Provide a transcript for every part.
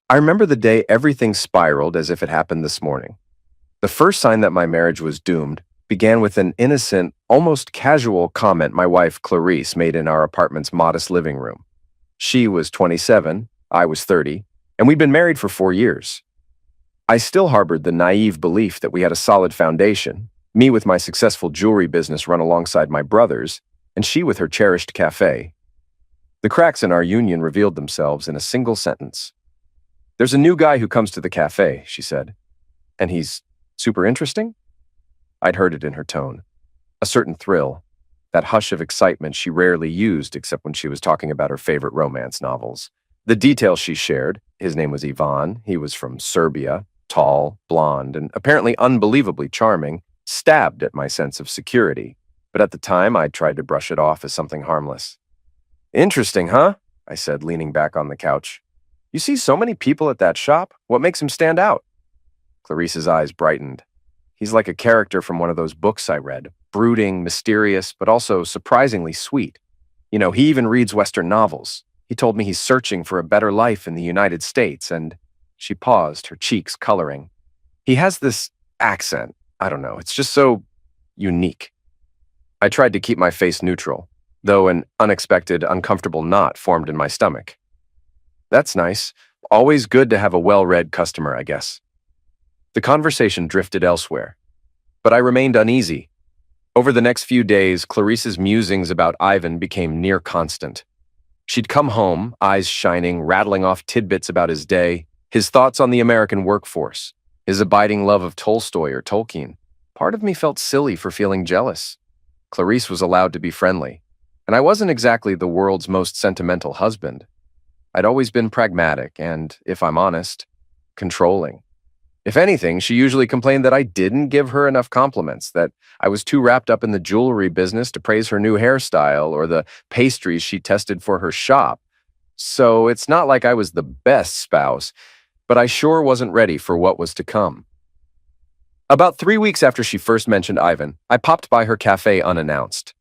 I remember the day everything spiraled as if it happened this morning. The first sign that my marriage was doomed began with an innocent, almost casual comment my wife, Clarice, made in our apartment's modest living room. She was 27, I was 30, and we'd been married for 4 years. I still harbored the naive belief that we had a solid foundation, me with my successful jewelry business run alongside my brother's, and she with her cherished cafe. The cracks in our union revealed themselves in a single sentence. "There's a new guy who comes to the cafe," she said. "And he's super interesting?" I'd heard it in her tone. A certain thrill, that hush of excitement she rarely used except when she was talking about her favorite romance novels. The details she shared: his name was Ivan, he was from Serbia, tall, blonde, and apparently unbelievably charming, stabbed at my sense of security. But at the time, I'd tried to brush it off as something harmless. "Interesting, huh?" I said, leaning back on the couch. "You see so many people at that shop? What makes him stand out?" Clarice's eyes brightened. "He's like a character from one of those books I read, brooding, mysterious, but also surprisingly sweet. You know, he even reads Western novels. He told me he's searching for a better life in the United States, and—" She paused, her cheeks coloring. "He has this accent. I don't know, it's just so unique." I tried to keep my face neutral, though an unexpected, uncomfortable knot formed in my stomach. "That's nice. Always good to have a well-read customer, I guess." The conversation drifted elsewhere, but I remained uneasy. Over the next few days, Clarice's musings about Ivan became near constant. She'd come home, eyes shining, rattling off tidbits about his day, his thoughts on the American workforce, his abiding love of Tolstoy or Tolkien. Part of me felt silly for feeling jealous. Clarice was allowed to be friendly, and I wasn't exactly the world's most sentimental husband. I'd always been pragmatic and, if I'm honest, controlling. If anything, she usually complained that I didn't give her enough compliments, that I was too wrapped up in the jewelry business to praise her new hairstyle or the pastries she tested for her shop. So it's not like I was the best spouse, but I sure wasn't ready for what was to come. About 3 weeks after she first mentioned Ivan, I popped by her cafe unannounced.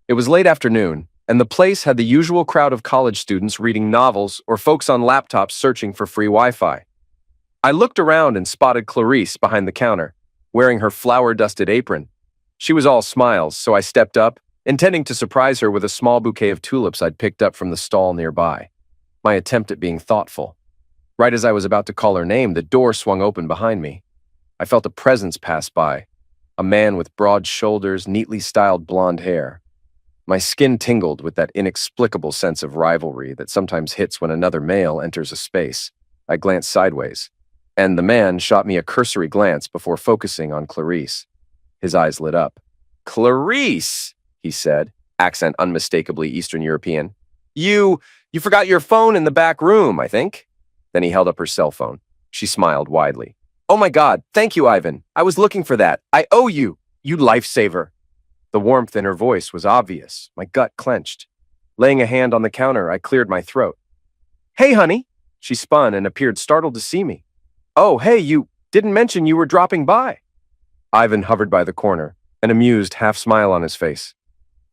It was late afternoon, and the place had the usual crowd of college students reading novels or folks on laptops searching for free Wi-Fi. I looked around and spotted Clarice behind the counter, wearing her flour-dusted apron. She was all smiles, so I stepped up, intending to surprise her with a small bouquet of tulips I'd picked up from the stall nearby. My attempt at being thoughtful. Right as I was about to call her name, the door swung open behind me. I felt a presence pass by, a man with broad shoulders, neatly styled blonde hair. My skin tingled with that inexplicable sense of rivalry that sometimes hits when another male enters a space. I glanced sideways, and the man shot me a cursory glance before focusing on Clarice. His eyes lit up. "Clarice," he said, accent unmistakably Eastern European. You forgot your phone in the back room, I think." Then he held up her cell phone. She smiled widely. "Oh my God, thank you, Ivan. I was looking for that. I owe you, you lifesaver." The warmth in her voice was obvious. My gut clenched. Laying a hand on the counter, I cleared my throat. "Hey, honey." She spun and appeared startled to see me. "Oh, hey, you didn't mention you were dropping by." Ivan hovered by the corner, an amused half-smile on his face.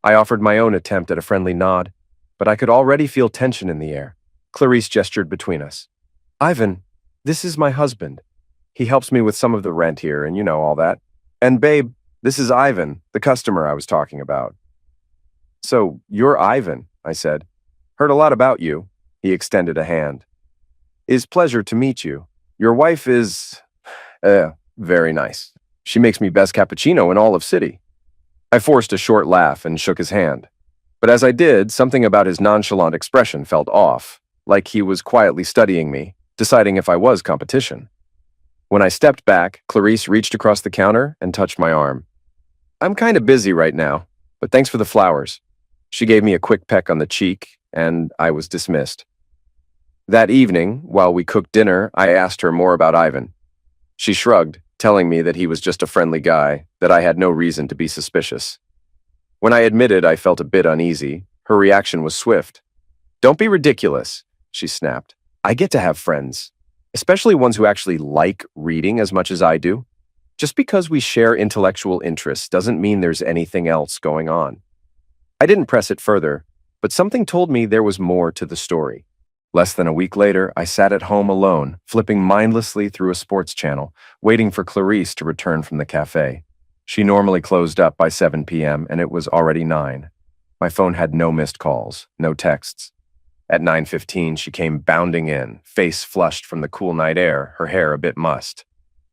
I offered my own attempt at a friendly nod, but I could already feel tension in the air. Clarice gestured between us. "Ivan, this is my husband. He helps me with some of the rent here, and you know all that. And babe, this is Ivan, the customer I was talking about." "So, you're Ivan," I said. "Heard a lot about you." He extended a hand. "It's pleasure to meet you. Your wife is, very nice. She makes me best cappuccino in all of city." I forced a short laugh and shook his hand. But as I did, something about his nonchalant expression felt off, like he was quietly studying me, deciding if I was competition. When I stepped back, Clarice reached across the counter and touched my arm. "I'm kind of busy right now, but thanks for the flowers." She gave me a quick peck on the cheek, and I was dismissed. That evening, while we cooked dinner, I asked her more about Ivan. She shrugged, telling me that he was just a friendly guy, that I had no reason to be suspicious. When I admitted I felt a bit uneasy, her reaction was swift. "Don't be ridiculous," she snapped. "I get to have friends, especially ones who actually like reading as much as I do. Just because we share intellectual interests doesn't mean there's anything else going on." I didn't press it further, but something told me there was more to the story. Less than a week later, I sat at home alone, flipping mindlessly through a sports channel, waiting for Clarice to return from the cafe. She normally closed up by 7 p.m., and it was already 9. My phone had no missed calls, no texts. At 9:15, she came bounding in, face flushed from the cool night air, her hair a bit mussed.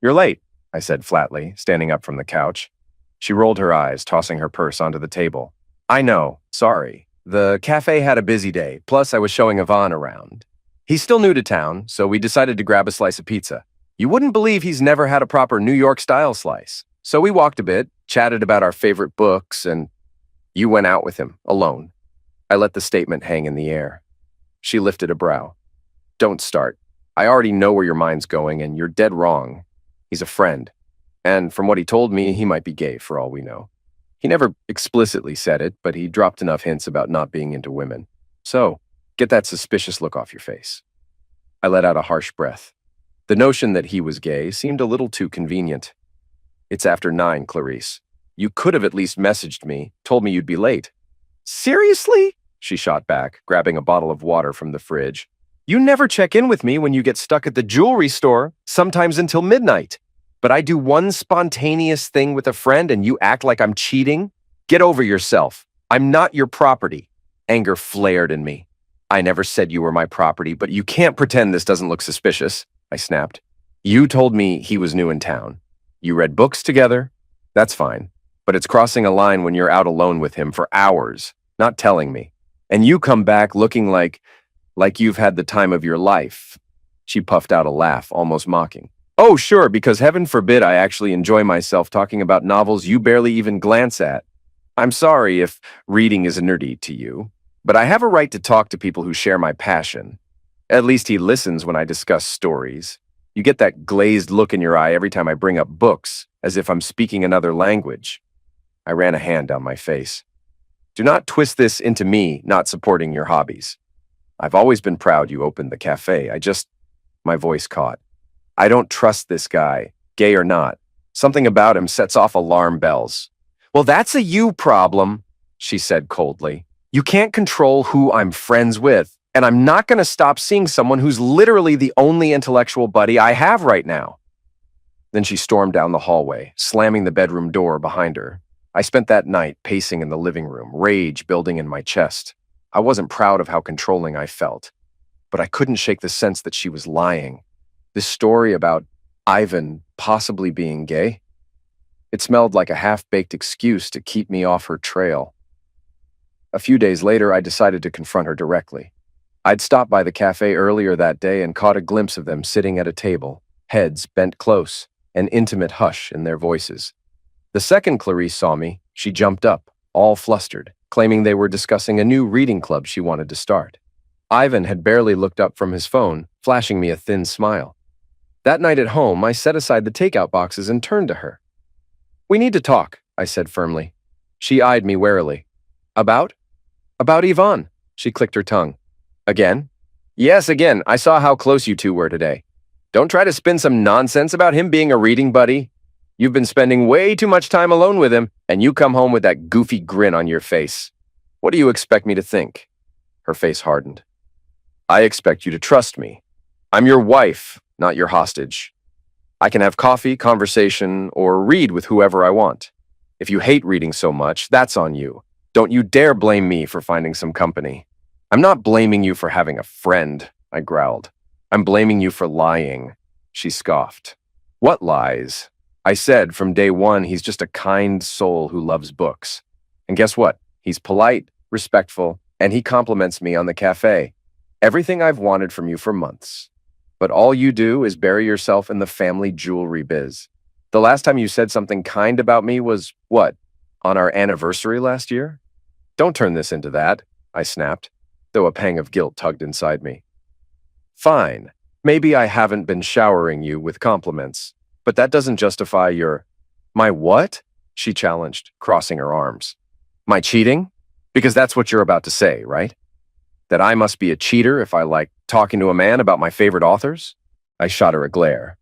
"You're late," I said flatly, standing up from the couch. She rolled her eyes, tossing her purse onto the table. "I know, sorry. The cafe had a busy day, plus I was showing Yvonne around. He's still new to town, so we decided to grab a slice of pizza. You wouldn't believe he's never had a proper New York-style slice. So we walked a bit, chatted about our favorite books, and you went out with him, alone." I let the statement hang in the air. She lifted a brow. "Don't start. I already know where your mind's going, and you're dead wrong. He's a friend. And from what he told me, he might be gay for all we know. He never explicitly said it, but he dropped enough hints about not being into women. So, get that suspicious look off your face." I let out a harsh breath. The notion that he was gay seemed a little too convenient. "It's after 9, Clarice. You could have at least messaged me, told me you'd be late." "Seriously?" she shot back, grabbing a bottle of water from the fridge. "You never check in with me when you get stuck at the jewelry store, sometimes until midnight. But I do one spontaneous thing with a friend and you act like I'm cheating? Get over yourself. I'm not your property." Anger flared in me. "I never said you were my property, but you can't pretend this doesn't look suspicious," I snapped. "You told me he was new in town. You read books together? That's fine. But it's crossing a line when you're out alone with him for hours, not telling me. And you come back looking like you've had the time of your life." She puffed out a laugh, almost mocking. "Oh, sure, because heaven forbid I actually enjoy myself talking about novels you barely even glance at. I'm sorry if reading is nerdy to you, but I have a right to talk to people who share my passion. At least he listens when I discuss stories. You get that glazed look in your eye every time I bring up books, as if I'm speaking another language." I ran a hand down my face. "Do not twist this into me not supporting your hobbies. I've always been proud you opened the cafe. My voice caught. I don't trust this guy, gay or not. Something about him sets off alarm bells." "Well, that's a you problem," she said coldly. "You can't control who I'm friends with, and I'm not going to stop seeing someone who's literally the only intellectual buddy I have right now." Then she stormed down the hallway, slamming the bedroom door behind her. I spent that night pacing in the living room, rage building in my chest. I wasn't proud of how controlling I felt, but I couldn't shake the sense that she was lying. This story about Ivan possibly being gay? It smelled like a half-baked excuse to keep me off her trail. A few days later, I decided to confront her directly. I'd stopped by the cafe earlier that day and caught a glimpse of them sitting at a table, heads bent close, an intimate hush in their voices. The second Clarice saw me, she jumped up, all flustered, claiming they were discussing a new reading club she wanted to start. Ivan had barely looked up from his phone, flashing me a thin smile. That night at home, I set aside the takeout boxes and turned to her. "We need to talk," I said firmly. She eyed me warily. "About?" "About Yvonne." She clicked her tongue. "Again?" "Yes, again. I saw how close you two were today. Don't try to spin some nonsense about him being a reading buddy. You've been spending way too much time alone with him, and you come home with that goofy grin on your face. What do you expect me to think?" Her face hardened. "I expect you to trust me. I'm your wife, not your hostage. I can have coffee, conversation, or read with whoever I want. If you hate reading so much, that's on you. Don't you dare blame me for finding some company." "I'm not blaming you for having a friend," I growled. "I'm blaming you for lying," she scoffed. "What lies?" I said from day one he's just a kind soul who loves books. And guess what? He's polite, respectful, and he compliments me on the cafe. Everything I've wanted from you for months. But all you do is bury yourself in the family jewelry biz. The last time you said something kind about me was, what, on our anniversary last year? Don't turn this into that, I snapped, though a pang of guilt tugged inside me. Fine, maybe I haven't been showering you with compliments, but that doesn't justify your... My what? She challenged, crossing her arms. My cheating? Because that's what you're about to say, right? That I must be a cheater if I like talking to a man about my favorite authors? I shot her a glare.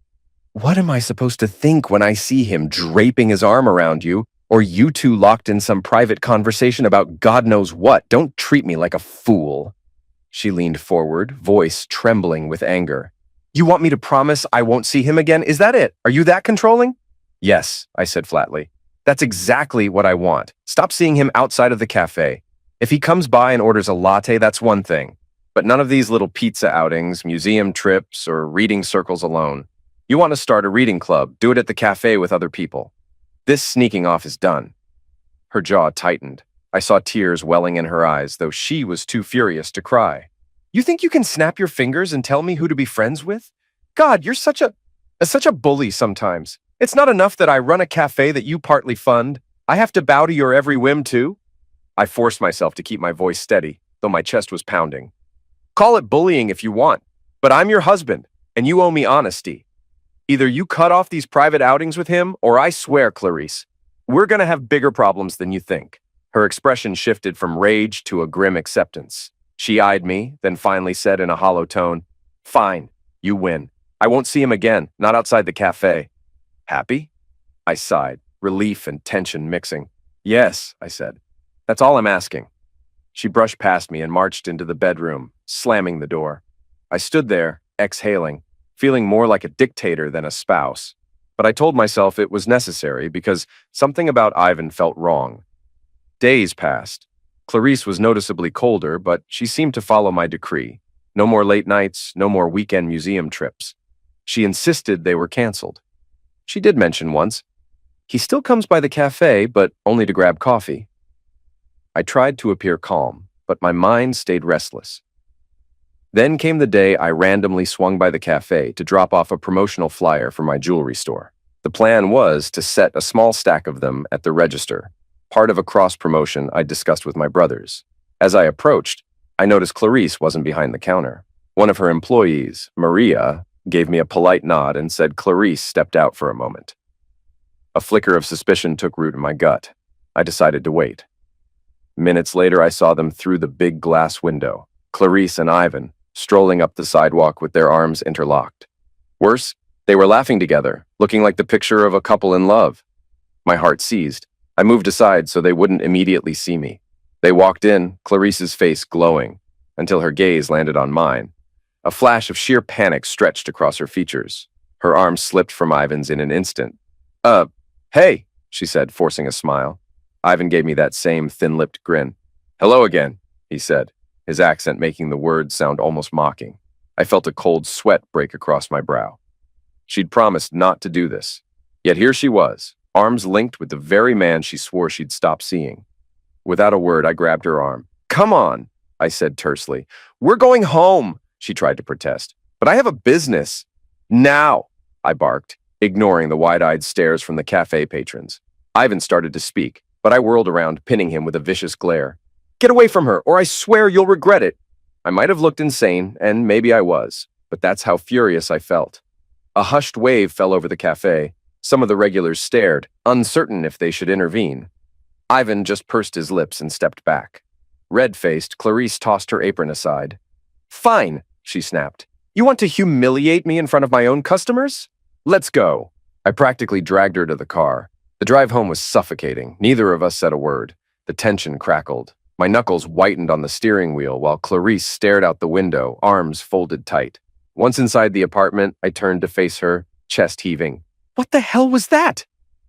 What am I supposed to think when I see him draping his arm around you, or you two locked in some private conversation about God knows what? Don't treat me like a fool. She leaned forward, voice trembling with anger. You want me to promise I won't see him again? Is that it? Are you that controlling? Yes, I said flatly. That's exactly what I want. Stop seeing him outside of the cafe. If he comes by and orders a latte, that's one thing. But none of these little pizza outings, museum trips, or reading circles alone. You want to start a reading club, do it at the cafe with other people. This sneaking off is done. Her jaw tightened. I saw tears welling in her eyes, though she was too furious to cry. You think you can snap your fingers and tell me who to be friends with? God, you're such a bully sometimes. It's not enough that I run a cafe that you partly fund. I have to bow to your every whim too? I forced myself to keep my voice steady, though my chest was pounding. Call it bullying if you want, but I'm your husband, and you owe me honesty. Either you cut off these private outings with him, or I swear, Clarice, we're gonna have bigger problems than you think. Her expression shifted from rage to a grim acceptance. She eyed me, then finally said in a hollow tone, Fine, you win. I won't see him again, not outside the cafe. Happy? I sighed, relief and tension mixing. Yes, I said. That's all I'm asking. She brushed past me and marched into the bedroom, slamming the door. I stood there, exhaling, feeling more like a dictator than a spouse. But I told myself it was necessary because something about Ivan felt wrong. Days passed. Clarice was noticeably colder, but she seemed to follow my decree. No more late nights, no more weekend museum trips. She insisted they were canceled. She did mention once, he still comes by the cafe, but only to grab coffee. I tried to appear calm, but my mind stayed restless. Then came the day I randomly swung by the cafe to drop off a promotional flyer for my jewelry store. The plan was to set a small stack of them at the register, part of a cross-promotion I discussed with my brothers. As I approached, I noticed Clarice wasn't behind the counter. One of her employees, Maria, gave me a polite nod and said Clarice stepped out for a moment. A flicker of suspicion took root in my gut. I decided to wait. Minutes later, I saw them through the big glass window, Clarice and Ivan, strolling up the sidewalk with their arms interlocked. Worse, they were laughing together, looking like the picture of a couple in love. My heart seized. I moved aside so they wouldn't immediately see me. They walked in, Clarice's face glowing, until her gaze landed on mine. A flash of sheer panic stretched across her features. Her arm slipped from Ivan's in an instant. Hey, she said, forcing a smile. Ivan gave me that same thin-lipped grin. Hello again, he said, his accent making the words sound almost mocking. I felt a cold sweat break across my brow. She'd promised not to do this. Yet here she was, arms linked with the very man she swore she'd stop seeing. Without a word, I grabbed her arm. Come on, I said tersely. We're going home, she tried to protest. But I have a business. Now, I barked, ignoring the wide-eyed stares from the cafe patrons. Ivan started to speak, but I whirled around, pinning him with a vicious glare. Get away from her, or I swear you'll regret it. I might have looked insane, and maybe I was, but that's how furious I felt. A hushed wave fell over the cafe. Some of the regulars stared, uncertain if they should intervene. Ivan just pursed his lips and stepped back. Red-faced, Clarice tossed her apron aside. Fine, she snapped. You want to humiliate me in front of my own customers? Let's go. I practically dragged her to the car. The drive home was suffocating. Neither of us said a word. The tension crackled. My knuckles whitened on the steering wheel while Clarice stared out the window, arms folded tight. Once inside the apartment, I turned to face her, chest heaving. What the hell was that?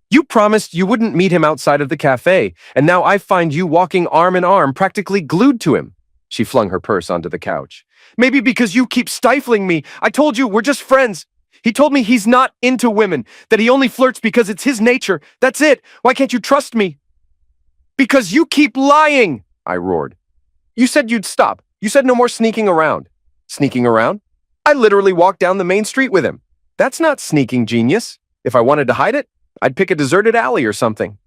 You promised you wouldn't meet him outside of the cafe, and now I find you walking arm in arm, practically glued to him. She flung her purse onto the couch. Maybe because you keep stifling me. I told you we're just friends. He told me he's not into women, that he only flirts because it's his nature. That's it. Why can't you trust me? Because you keep lying, I roared. You said you'd stop. You said no more sneaking around. Sneaking around? I literally walked down the main street with him. That's not sneaking, genius. If I wanted to hide it, I'd pick a deserted alley or something.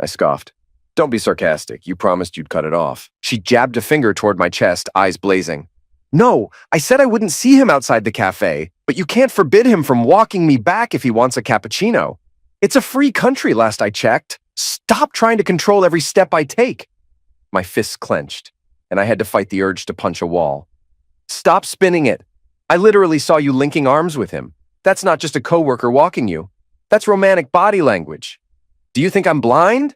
I scoffed. Don't be sarcastic. You promised you'd cut it off. She jabbed a finger toward my chest, eyes blazing. No, I said I wouldn't see him outside the cafe, but you can't forbid him from walking me back if he wants a cappuccino. It's a free country, last I checked. Stop trying to control every step I take. My fists clenched, and I had to fight the urge to punch a wall. Stop spinning it. I literally saw you linking arms with him. That's not just a coworker walking you. That's romantic body language. Do you think I'm blind?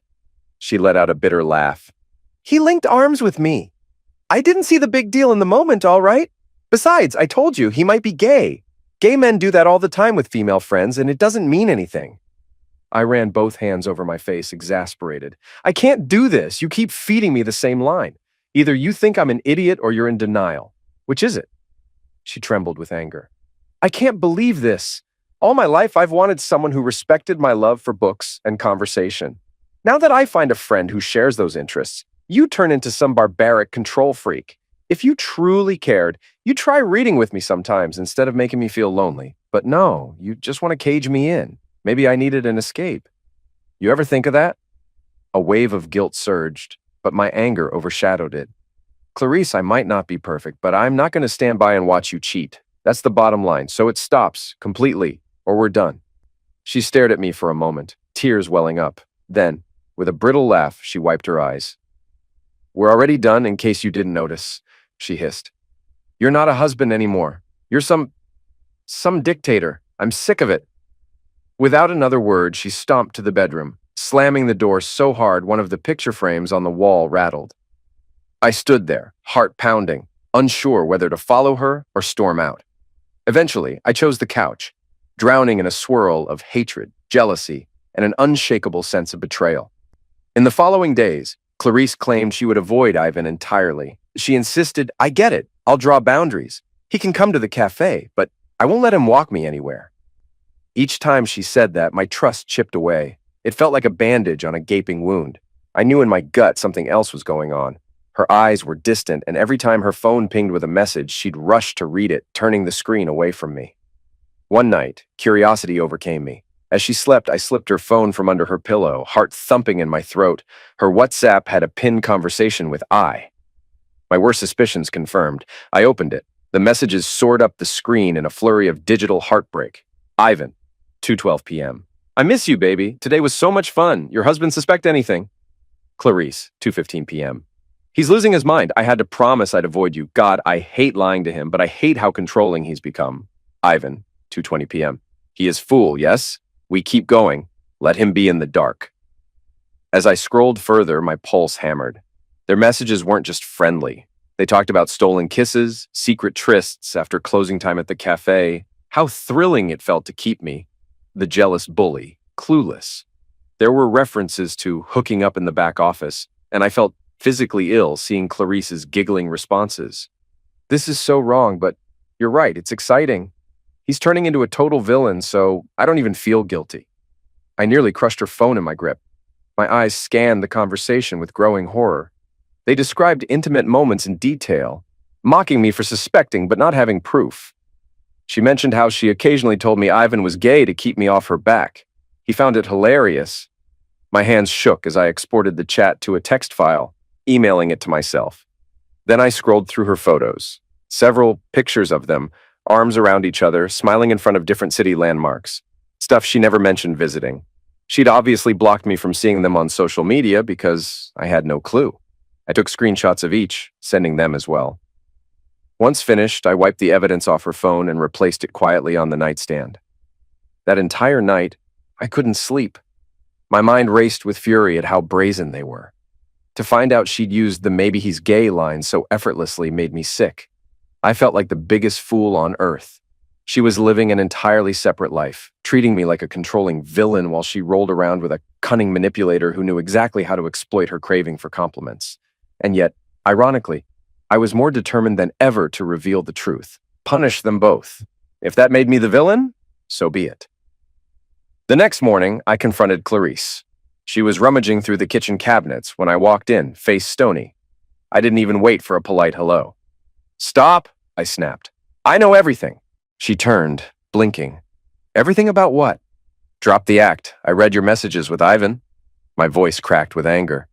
She let out a bitter laugh. He linked arms with me. I didn't see the big deal in the moment, all right? Besides, I told you, he might be gay. Gay men do that all the time with female friends, and it doesn't mean anything. I ran both hands over my face, exasperated. I can't do this. You keep feeding me the same line. Either you think I'm an idiot or you're in denial. Which is it? She trembled with anger. I can't believe this. All my life, I've wanted someone who respected my love for books and conversation. Now that I find a friend who shares those interests, you turn into some barbaric control freak. If you truly cared, you'd try reading with me sometimes instead of making me feel lonely. But no, you just want to cage me in. Maybe I needed an escape. You ever think of that? A wave of guilt surged, but my anger overshadowed it. Clarice, I might not be perfect, but I'm not going to stand by and watch you cheat. That's the bottom line, so it stops, completely, or we're done. She stared at me for a moment, tears welling up. Then, with a brittle laugh, she wiped her eyes. We're already done, in case you didn't notice, she hissed. You're not a husband anymore. You're some dictator. I'm sick of it. Without another word, she stomped to the bedroom, slamming the door so hard one of the picture frames on the wall rattled. I stood there, heart pounding, unsure whether to follow her or storm out. Eventually, I chose the couch, drowning in a swirl of hatred, jealousy, and an unshakable sense of betrayal. In the following days, Clarice claimed she would avoid Ivan entirely. She insisted, I get it, I'll draw boundaries. He can come to the cafe, but I won't let him walk me anywhere. Each time she said that, my trust chipped away. It felt like a bandage on a gaping wound. I knew in my gut something else was going on. Her eyes were distant, and every time her phone pinged with a message, she'd rush to read it, turning the screen away from me. One night, curiosity overcame me. As she slept, I slipped her phone from under her pillow, heart thumping in my throat. Her WhatsApp had a pinned conversation with I. My worst suspicions confirmed. I opened it. The messages soared up the screen in a flurry of digital heartbreak. Ivan, 2:12 p.m. I miss you, baby. Today was so much fun. Your husband suspect anything? Clarice, 2:15 p.m. He's losing his mind. I had to promise I'd avoid you. God, I hate lying to him, but I hate how controlling he's become. Ivan, 2:20 p.m. He is fool, yes? We keep going. Let him be in the dark. As I scrolled further, my pulse hammered. Their messages weren't just friendly. They talked about stolen kisses, secret trysts after closing time at the cafe. How thrilling it felt to keep me, the jealous bully, clueless. There were references to hooking up in the back office, and I felt physically ill seeing Clarice's giggling responses. This is so wrong, but you're right, it's exciting. He's turning into a total villain, so I don't even feel guilty. I nearly crushed her phone in my grip. My eyes scanned the conversation with growing horror. They described intimate moments in detail, mocking me for suspecting but not having proof. She mentioned how she occasionally told me Ivan was gay to keep me off her back. He found it hilarious. My hands shook as I exported the chat to a text file, emailing it to myself. Then I scrolled through her photos. Several pictures of them, arms around each other, smiling in front of different city landmarks. Stuff she never mentioned visiting. She'd obviously blocked me from seeing them on social media because I had no clue. I took screenshots of each, sending them as well. Once finished, I wiped the evidence off her phone and replaced it quietly on the nightstand. That entire night, I couldn't sleep. My mind raced with fury at how brazen they were. To find out she'd used the "maybe he's gay" line so effortlessly made me sick. I felt like the biggest fool on earth. She was living an entirely separate life, treating me like a controlling villain while she rolled around with a cunning manipulator who knew exactly how to exploit her craving for compliments. And yet, ironically, I was more determined than ever to reveal the truth. Punish them both. If that made me the villain, so be it. The next morning, I confronted Clarice. She was rummaging through the kitchen cabinets when I walked in, face stony. I didn't even wait for a polite hello. Stop, I snapped. I know everything. She turned, blinking. Everything about what? Drop the act. I read your messages with Ivan. My voice cracked with anger.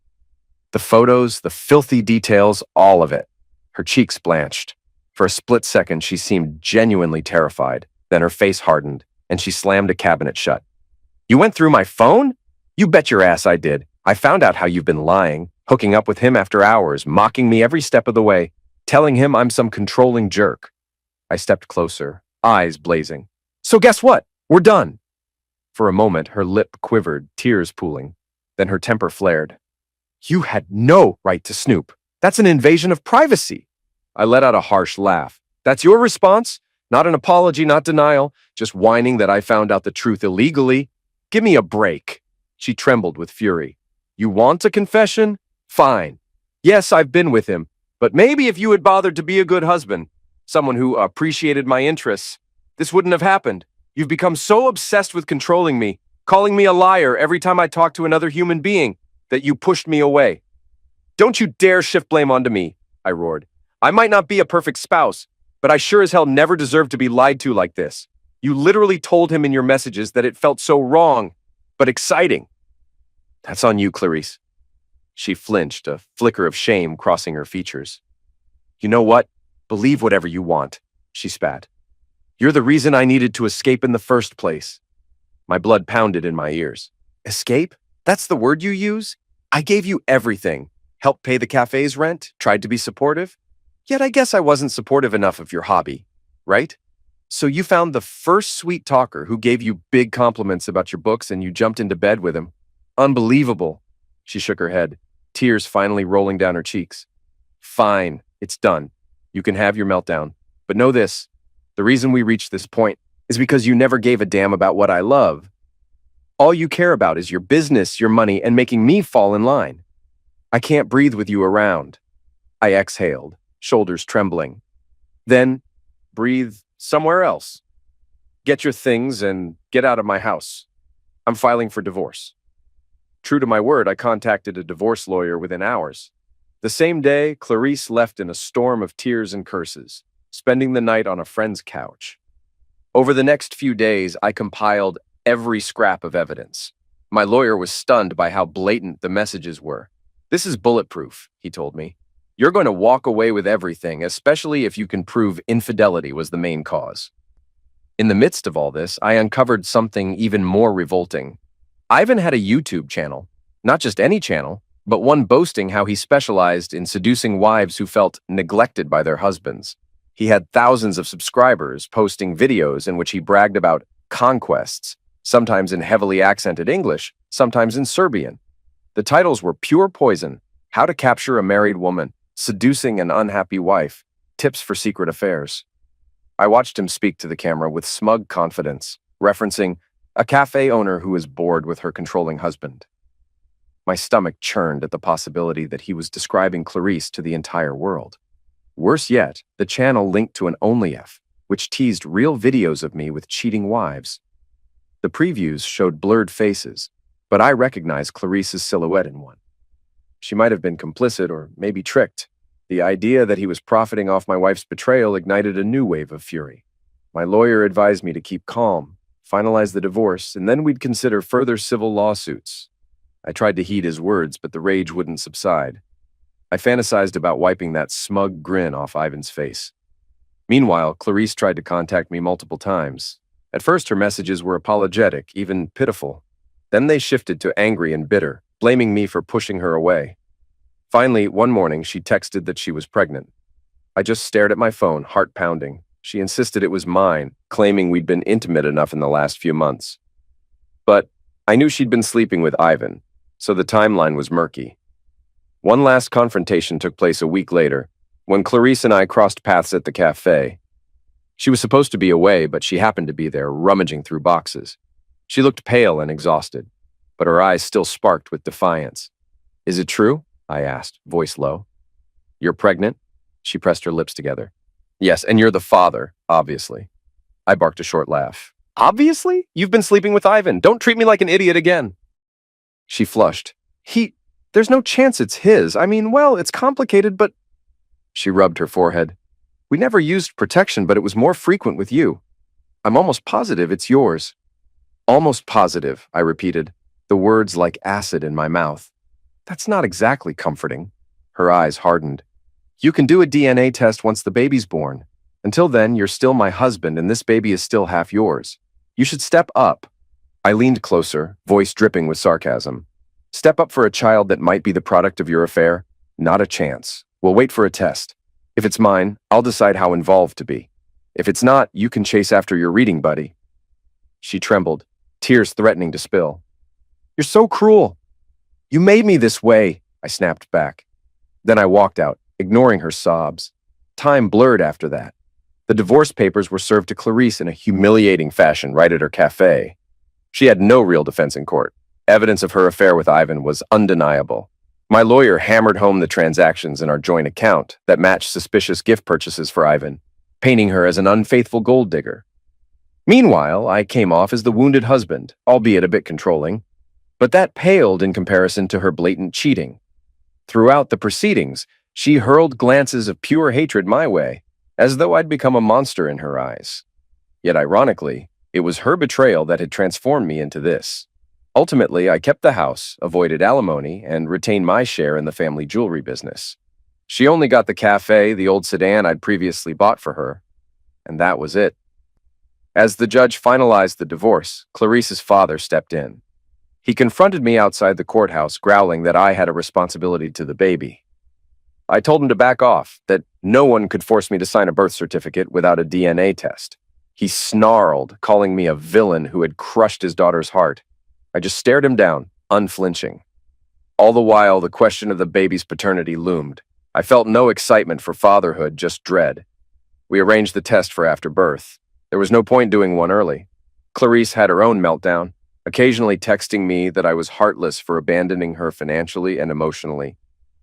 The photos, the filthy details, all of it. Her cheeks blanched. For a split second, she seemed genuinely terrified. Then her face hardened, and she slammed a cabinet shut. You went through my phone? You bet your ass I did. I found out how you've been lying, hooking up with him after hours, mocking me every step of the way, telling him I'm some controlling jerk. I stepped closer, eyes blazing. So guess what? We're done. For a moment, her lip quivered, tears pooling. Then her temper flared. You had no right to snoop. That's an invasion of privacy. I let out a harsh laugh. That's your response? Not an apology, not denial, just whining that I found out the truth illegally. Give me a break. She trembled with fury. You want a confession? Fine. Yes, I've been with him, but maybe if you had bothered to be a good husband, someone who appreciated my interests, this wouldn't have happened. You've become so obsessed with controlling me, calling me a liar every time I talk to another human being, that you pushed me away. Don't you dare shift blame onto me, I roared. I might not be a perfect spouse, but I sure as hell never deserved to be lied to like this. You literally told him in your messages that it felt so wrong, but exciting. That's on you, Clarice. She flinched, a flicker of shame crossing her features. You know what? Believe whatever you want, she spat. You're the reason I needed to escape in the first place. My blood pounded in my ears. Escape? That's the word you use? I gave you everything. Helped pay the cafe's rent, tried to be supportive. Yet I guess I wasn't supportive enough of your hobby, right? So you found the first sweet talker who gave you big compliments about your books and you jumped into bed with him. Unbelievable. She shook her head, tears finally rolling down her cheeks. Fine, it's done. You can have your meltdown. But know this, the reason we reached this point is because you never gave a damn about what I love. All you care about is your business, your money, and making me fall in line. I can't breathe with you around. I exhaled, shoulders trembling. Then, breathe somewhere else. Get your things and get out of my house. I'm filing for divorce. True to my word, I contacted a divorce lawyer within hours. The same day, Clarice left in a storm of tears and curses, spending the night on a friend's couch. Over the next few days, I compiled every scrap of evidence. My lawyer was stunned by how blatant the messages were. This is bulletproof, he told me. You're going to walk away with everything, especially if you can prove infidelity was the main cause. In the midst of all this, I uncovered something even more revolting. Ivan had a YouTube channel, not just any channel, but one boasting how he specialized in seducing wives who felt neglected by their husbands. He had thousands of subscribers, posting videos in which he bragged about conquests, sometimes in heavily accented English, sometimes in Serbian. The titles were Pure Poison, How to Capture a Married Woman, Seducing an Unhappy Wife, Tips for Secret Affairs. I watched him speak to the camera with smug confidence, referencing a cafe owner who is bored with her controlling husband. My stomach churned at the possibility that he was describing Clarice to the entire world. Worse yet, the channel linked to an OnlyF, which teased real videos of me with cheating wives. The previews showed blurred faces, but I recognized Clarice's silhouette in one. She might have been complicit or maybe tricked. The idea that he was profiting off my wife's betrayal ignited a new wave of fury. My lawyer advised me to keep calm, finalize the divorce, and then we'd consider further civil lawsuits. I tried to heed his words, but the rage wouldn't subside. I fantasized about wiping that smug grin off Ivan's face. Meanwhile, Clarice tried to contact me multiple times. At first, her messages were apologetic, even pitiful. Then they shifted to angry and bitter, blaming me for pushing her away. Finally, one morning, she texted that she was pregnant. I just stared at my phone, heart pounding. She insisted it was mine, claiming we'd been intimate enough in the last few months. But I knew she'd been sleeping with Ivan, so the timeline was murky. One last confrontation took place a week later, when Clarice and I crossed paths at the cafe. She was supposed to be away, but she happened to be there, rummaging through boxes. She looked pale and exhausted, but her eyes still sparked with defiance. Is it true? I asked, voice low. You're pregnant? She pressed her lips together. Yes, and you're the father, obviously. I barked a short laugh. Obviously? You've been sleeping with Ivan. Don't treat me like an idiot again. She flushed. There's no chance it's his. I mean, well, it's complicated, but... She rubbed her forehead. We never used protection, but it was more frequent with you. I'm almost positive it's yours. Almost positive, I repeated, the words like acid in my mouth. That's not exactly comforting. Her eyes hardened. You can do a DNA test once the baby's born. Until then, you're still my husband, and this baby is still half yours. You should step up. I leaned closer, voice dripping with sarcasm. Step up for a child that might be the product of your affair? Not a chance. We'll wait for a test. If it's mine, I'll decide how involved to be. If it's not, you can chase after your reading buddy. She trembled, tears threatening to spill. You're so cruel. You made me this way, I snapped back. Then I walked out, ignoring her sobs. Time blurred after that. The divorce papers were served to Clarice in a humiliating fashion right at her cafe. She had no real defense in court. Evidence of her affair with Ivan was undeniable. My lawyer hammered home the transactions in our joint account that matched suspicious gift purchases for Ivan, painting her as an unfaithful gold digger. Meanwhile, I came off as the wounded husband, albeit a bit controlling, but that paled in comparison to her blatant cheating. Throughout the proceedings, she hurled glances of pure hatred my way, as though I'd become a monster in her eyes. Yet ironically, it was her betrayal that had transformed me into this. Ultimately, I kept the house, avoided alimony, and retained my share in the family jewelry business. She only got the cafe, the old sedan I'd previously bought for her, and that was it. As the judge finalized the divorce, Clarice's father stepped in. He confronted me outside the courthouse, growling that I had a responsibility to the baby. I told him to back off, that no one could force me to sign a birth certificate without a DNA test. He snarled, calling me a villain who had crushed his daughter's heart. I just stared him down, unflinching. All the while, the question of the baby's paternity loomed. I felt no excitement for fatherhood, just dread. We arranged the test for after birth. There was no point doing one early. Clarice had her own meltdown, occasionally texting me that I was heartless for abandoning her financially and emotionally.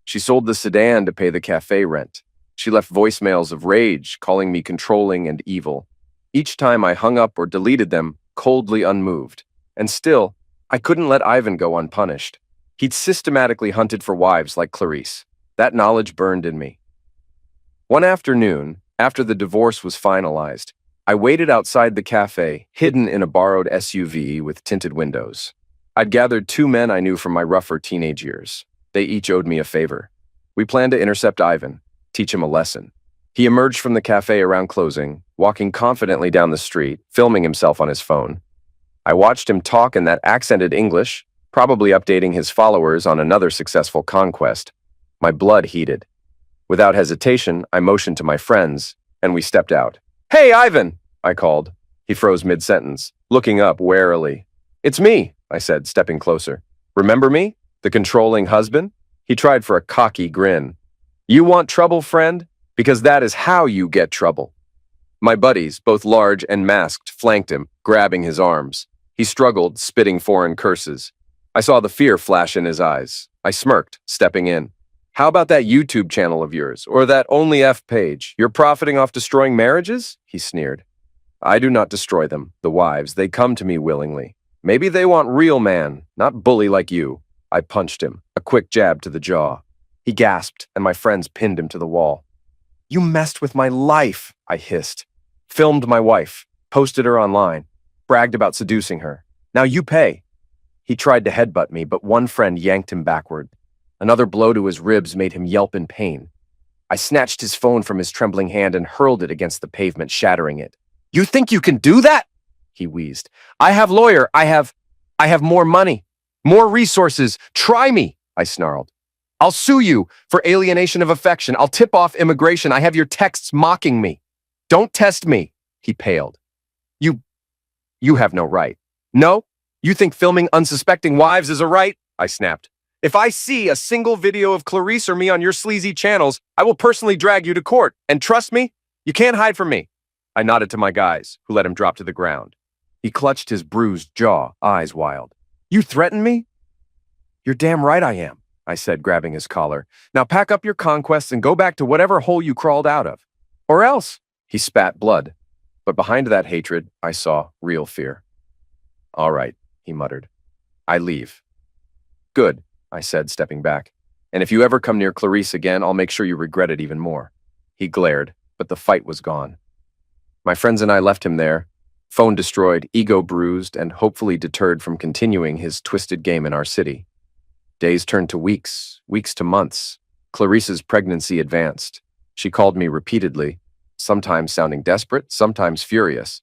She sold the sedan to pay the cafe rent. She left voicemails of rage, calling me controlling and evil. Each time I hung up or deleted them, coldly unmoved. And still, I couldn't let Ivan go unpunished. He'd systematically hunted for wives like Clarice. That knowledge burned in me. One afternoon, after the divorce was finalized, I waited outside the cafe, hidden in a borrowed SUV with tinted windows. I'd gathered two men I knew from my rougher teenage years. They each owed me a favor. We planned to intercept Ivan, teach him a lesson. He emerged from the cafe around closing, walking confidently down the street, filming himself on his phone. I watched him talk in that accented English, probably updating his followers on another successful conquest. My blood heated. Without hesitation, I motioned to my friends, and we stepped out. "Hey, Ivan!" I called. He froze mid-sentence, looking up warily. "It's me," I said, stepping closer. "Remember me? The controlling husband?" He tried for a cocky grin. "You want trouble, friend? Because that is how you get trouble." My buddies, both large and masked, flanked him, grabbing his arms. He struggled, spitting foreign curses. I saw the fear flash in his eyes. I smirked, stepping in. "How about that YouTube channel of yours, or that Only F page? You're profiting off destroying marriages?" He sneered. "I do not destroy them, the wives. They come to me willingly. Maybe they want real man, not bully like you." I punched him, a quick jab to the jaw. He gasped, and my friends pinned him to the wall. "You messed with my life," I hissed. "Filmed my wife, posted her online, bragged about seducing her. Now you pay." He tried to headbutt me, but one friend yanked him backward. Another blow to his ribs made him yelp in pain. I snatched his phone from his trembling hand and hurled it against the pavement, shattering it. "You think you can do that?" he wheezed. I have more money, more resources. Try me," I snarled. "I'll sue you for alienation of affection. I'll tip off immigration. I have your texts mocking me. Don't test me." He paled. You have no right." "No? You think filming unsuspecting wives is a right?" I snapped. "If I see a single video of Clarice or me on your sleazy channels, I will personally drag you to court. And trust me, you can't hide from me." I nodded to my guys, who let him drop to the ground. He clutched his bruised jaw, eyes wild. "You threaten me?" "You're damn right I am," I said, grabbing his collar. "Now pack up your conquests and go back to whatever hole you crawled out of. Or else." He spat blood. But behind that hatred, I saw real fear. "All right," he muttered. "I leave." "Good," I said, stepping back. "And if you ever come near Clarice again, I'll make sure you regret it even more." He glared, but the fight was gone. My friends and I left him there, phone destroyed, ego bruised, and hopefully deterred from continuing his twisted game in our city. Days turned to weeks, weeks to months. Clarice's pregnancy advanced. She called me repeatedly, sometimes sounding desperate, sometimes furious.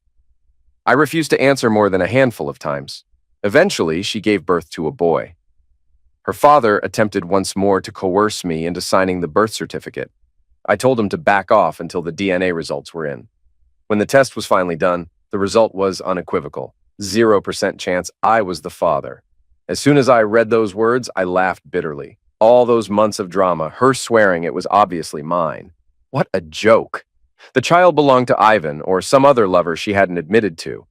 I refused to answer more than a handful of times. Eventually, she gave birth to a boy. Her father attempted once more to coerce me into signing the birth certificate. I told him to back off until the DNA results were in. When the test was finally done, the result was unequivocal. 0% chance I was the father. As soon as I read those words, I laughed bitterly. All those months of drama, her swearing it was obviously mine. What a joke. The child belonged to Ivan or some other lover she hadn't admitted to.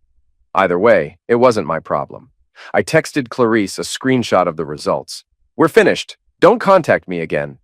Either way, it wasn't my problem. I texted Clarice a screenshot of the results. "We're finished. Don't contact me again."